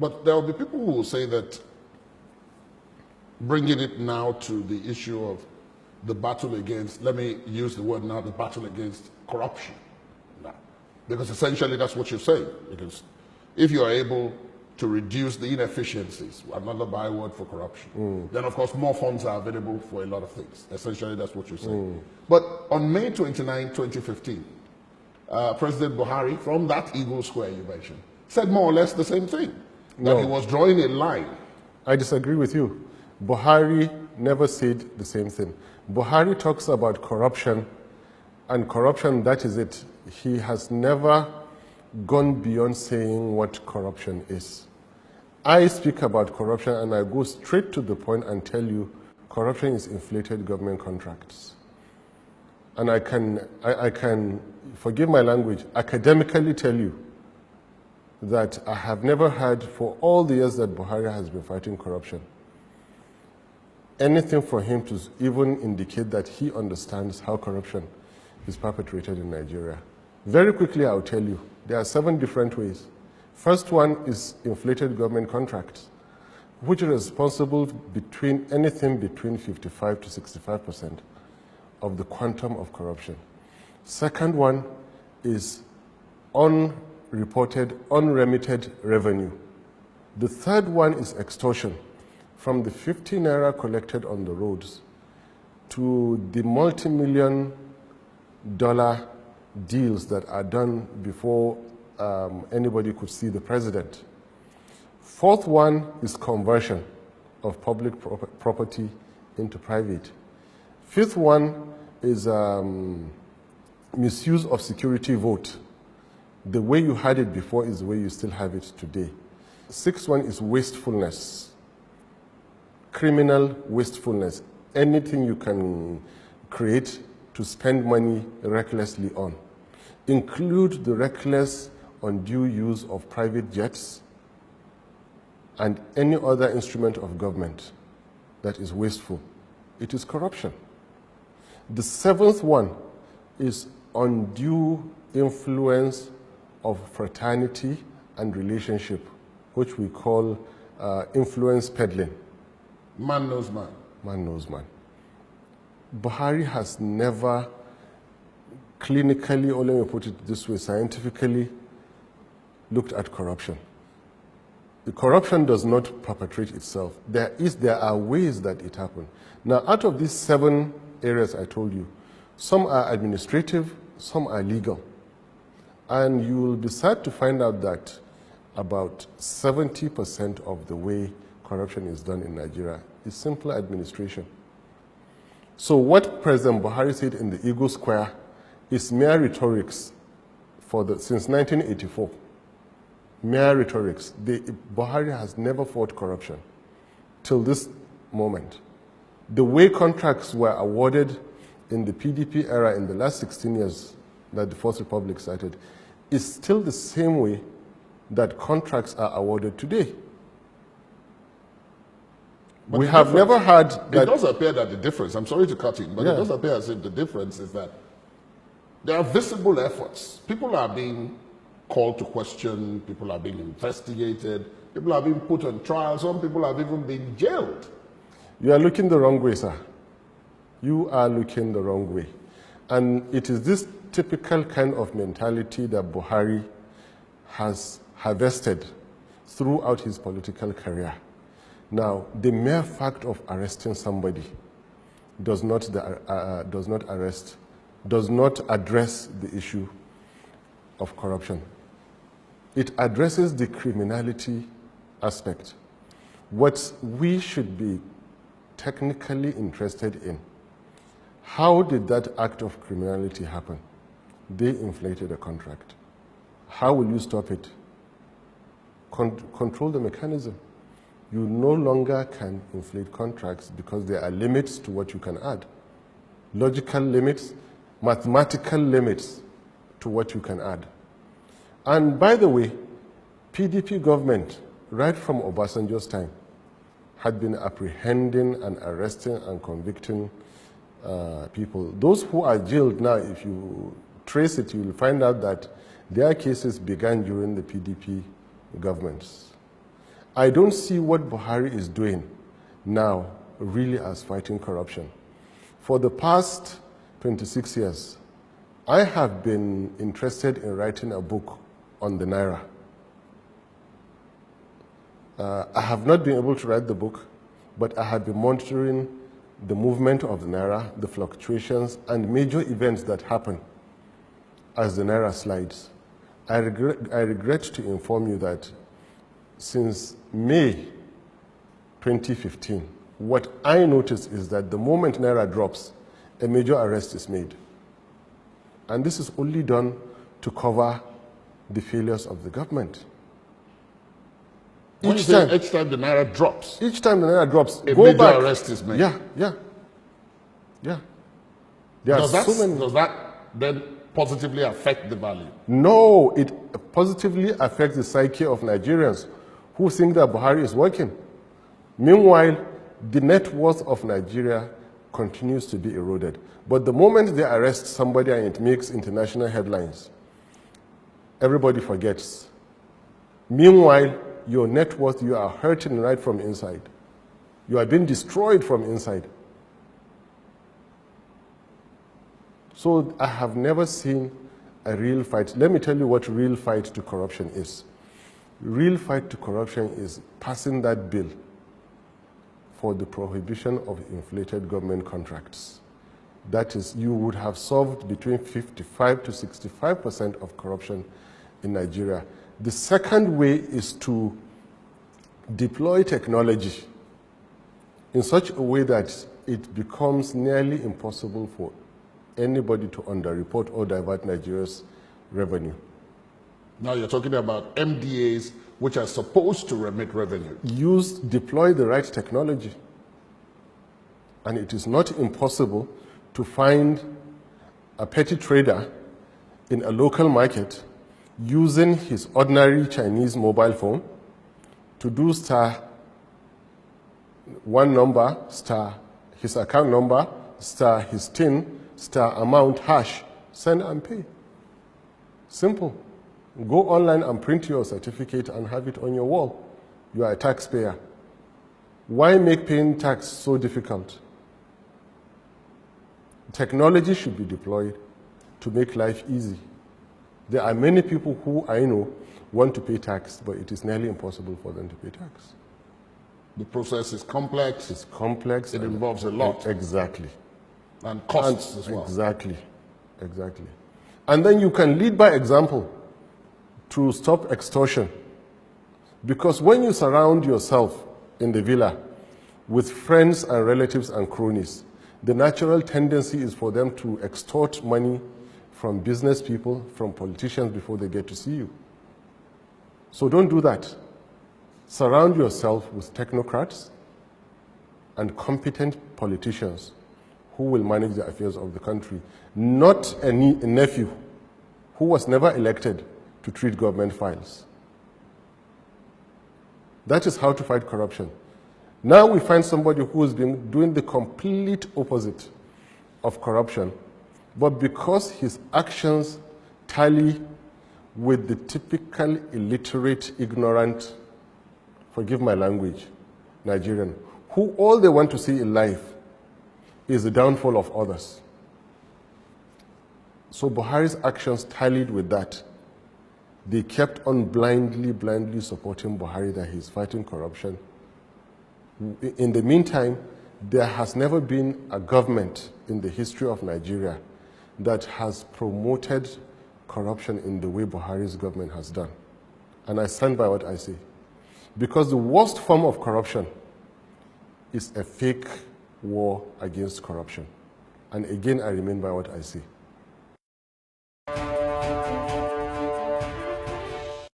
But there will be people who will say that bringing it now to the issue of the battle against, let me use the word now, the battle against corruption. Now, because essentially that's what you're saying. Because if you're able to reduce the inefficiencies, another byword for corruption, then of course more funds are available for a lot of things. Essentially that's what you're saying. But on May 29, 2015, President Buhari, from that Eagle Square you mentioned, said more or less the same thing, that he was drawing a line. I disagree with you. Buhari never said the same thing. Buhari talks about corruption, and corruption, that is it. He has never gone beyond saying what corruption is. I speak about corruption and I go straight to the point and tell you corruption is inflated government contracts. And I can, forgive my language, academically tell you that I have never had, for all the years that Buhari has been fighting corruption, anything for him to even indicate that he understands how corruption is perpetrated in Nigeria. Very quickly, I'll tell you, there are 7 different ways. First one is inflated government contracts, which is responsible anything between 55 to 65% of the quantum of corruption. Second one is unreported, unremitted revenue. The third one is extortion, from the 50 naira collected on the roads to the multi-million dollar deals that are done before anybody could see the president. Fourth one is conversion of public property into private. Fifth one is misuse of security vote. The way you had it before is the way you still have it today. Sixth one is wastefulness, criminal wastefulness, anything you can create to spend money recklessly on. Include the reckless, undue use of private jets and any other instrument of government that is wasteful. It is corruption. The seventh one is undue influence of fraternity and relationship, which we call influence peddling. Man knows man. Man knows man. Buhari has never clinically, or let me put it this way, scientifically looked at corruption. The corruption does not perpetrate itself. There are ways that it happens. Now, out of these 7 areas I told you, some are administrative, some are legal. And you will be sad to find out that about 70% of the way corruption is done in Nigeria is simple administration. So what President Buhari said in the Eagle Square is mere rhetorics since 1984. Mere rhetorics. Buhari has never fought corruption till this moment. The way contracts were awarded in the PDP era in the last 16 years that the Fourth Republic started is still the same way that contracts are awarded today. But we have never had that. It does appear that the difference, I'm sorry to cut in, but it does appear as if the difference is that there are visible efforts. People are being called to question, people are being investigated, people are being put on trial, some people have even been jailed. You are looking the wrong way, sir. You are looking the wrong way. And it is this typical kind of mentality that Buhari has harvested throughout his political career. Now, the mere fact of arresting somebody does not address the issue of corruption. It addresses the criminality aspect. What we should be technically interested in, how did that act of criminality happen? They inflated a contract. How will you stop it? Control the mechanism. You no longer can inflate contracts because there are limits to what you can add. Logical limits, mathematical limits to what you can add. And by the way, PDP government, right from Obasanjo's time, had been apprehending and arresting and convicting people. Those who are jailed now, if you trace it, you will find out that their cases began during the PDP governments. I don't see what Buhari is doing now really as fighting corruption. For the past 26 years, I have been interested in writing a book on the Naira. I have not been able to write the book, but I have been monitoring the movement of the Naira, the fluctuations, and major events that happen as the Naira slides. I regret to inform you that since May 2015, what I noticed is that the moment Naira drops, a major arrest is made. And this is only done to cover the failures of the government. Each time the Naira drops? Each time the Naira drops, a go major back. arrest is made? Yeah. Does that then positively affect the value? No, it positively affects the psyche of Nigerians who think that Buhari is working. Meanwhile, the net worth of Nigeria continues to be eroded. But the moment they arrest somebody and it makes international headlines, everybody forgets. Meanwhile, your net worth, you are hurting right from inside. You are being destroyed from inside. So I have never seen a real fight. Let me tell you what real fight to corruption is. Real fight to corruption is passing that bill for the prohibition of inflated government contracts. That is, you would have solved between 55 to 65% of corruption in Nigeria. The second way is to deploy technology in such a way that it becomes nearly impossible for anybody to underreport or divert Nigeria's revenue. Now you're talking about MDAs which are supposed to remit revenue. Deploy the right technology. And it is not impossible to find a petty trader in a local market using his ordinary Chinese mobile phone to do star one number, star his account number, star his TIN, star amount, hash, send and pay. Simple. Go online and print your certificate and have it on your wall. You are a taxpayer. Why make paying tax so difficult? Technology should be deployed to make life easy. There are many people who I know want to pay tax, but it is nearly impossible for them to pay tax. The process is complex. It's complex. It involves a lot. Exactly. And costs as well. Exactly. And then you can lead by example to stop extortion. Because when you surround yourself in the villa with friends and relatives and cronies, the natural tendency is for them to extort money from business people, from politicians before they get to see you. So don't do that. Surround yourself with technocrats and competent politicians who will manage the affairs of the country, not a nephew who was never elected to treat government files. That is how to fight corruption. Now we find somebody who has been doing the complete opposite of corruption, but because his actions tally with the typical illiterate, ignorant, forgive my language, Nigerian, who all they want to see in life is the downfall of others. So Buhari's actions tallied with that. They kept on blindly supporting Buhari that he's fighting corruption. In the meantime, there has never been a government in the history of Nigeria that has promoted corruption in the way Buhari's government has done. And I stand by what I say. Because the worst form of corruption is a fake war against corruption. And again, I remain by what I say.